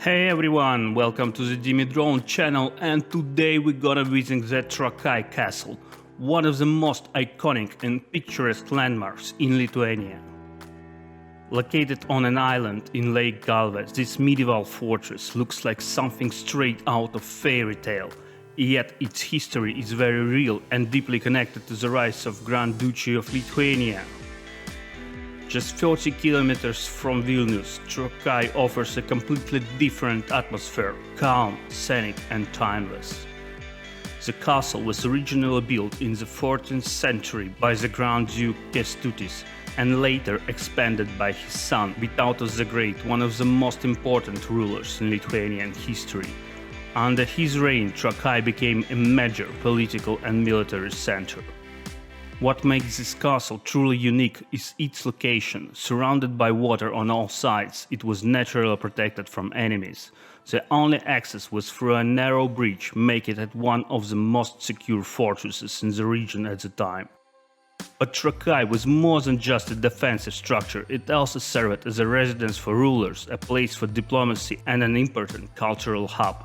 Hey everyone, welcome to the Dimidrone channel, and today we're gonna visit the Trakai Castle, one of the most iconic and picturesque landmarks in Lithuania. Located on an island in Lake Galvė, this medieval fortress looks like something straight out of fairy tale, yet its history is very real and deeply connected to the rise of Grand Duchy of Lithuania. Just 30 kilometers from Vilnius, Trakai offers a completely different atmosphere, calm, scenic and timeless. The castle was originally built in the 14th century by the Grand Duke Kęstutis and later expanded by his son Vytautas the Great, one of the most important rulers in Lithuanian history. Under his reign, Trakai became a major political and military center. What makes this castle truly unique is its location. Surrounded by water on all sides, it was naturally protected from enemies. The only access was through a narrow bridge, making it one of the most secure fortresses in the region at the time. But Trakai was more than just a defensive structure, it also served as a residence for rulers, a place for diplomacy and an important cultural hub.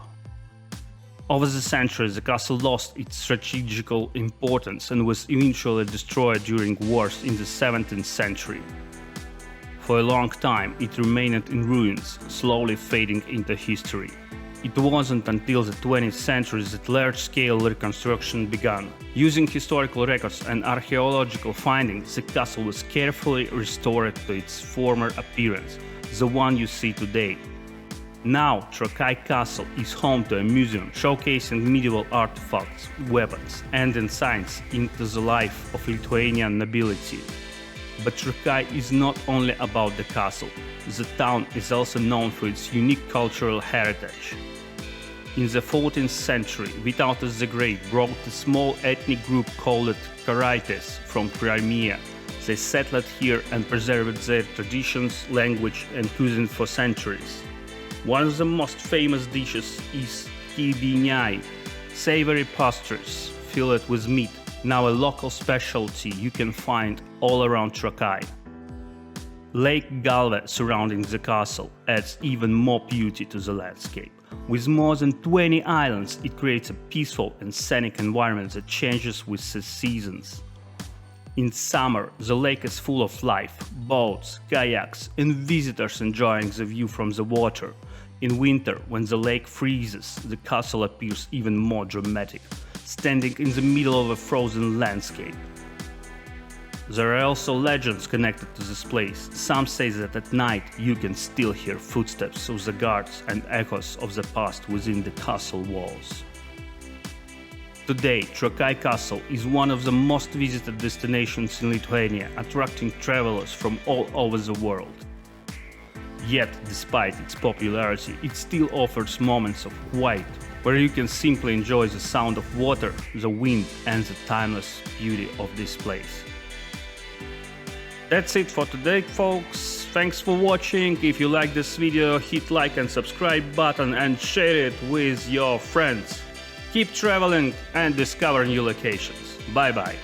Over the centuries, the castle lost its strategical importance and was eventually destroyed during wars in the 17th century. For a long time, it remained in ruins, slowly fading into history. It wasn't until the 20th century that large-scale reconstruction began. Using historical records and archaeological findings, the castle was carefully restored to its former appearance, the one you see today. Now, Trakai Castle is home to a museum showcasing medieval artifacts, weapons, and insights into the life of Lithuanian nobility. But Trakai is not only about the castle. The town is also known for its unique cultural heritage. In the 14th century, Vytautas the Great brought a small ethnic group called Karaites from Crimea. They settled here and preserved their traditions, language, and cuisine for centuries. One of the most famous dishes is kibinai, savory pastries filled with meat, now a local specialty you can find all around Trakai. Lake Galvė surrounding the castle adds even more beauty to the landscape. With more than 20 islands, it creates a peaceful and scenic environment that changes with the seasons. In summer, the lake is full of life, boats, kayaks, and visitors enjoying the view from the water. In winter, when the lake freezes, the castle appears even more dramatic, standing in the middle of a frozen landscape. There are also legends connected to this place. Some say that at night you can still hear footsteps of the guards and echoes of the past within the castle walls. Today, Trakai Castle is one of the most visited destinations in Lithuania, attracting travelers from all over the world. Yet, despite its popularity, it still offers moments of quiet, where you can simply enjoy the sound of water, the wind, and the timeless beauty of this place. That's it for today, folks. Thanks for watching. If you like this video, hit like and subscribe button and share it with your friends. Keep traveling and discover new locations. Bye bye.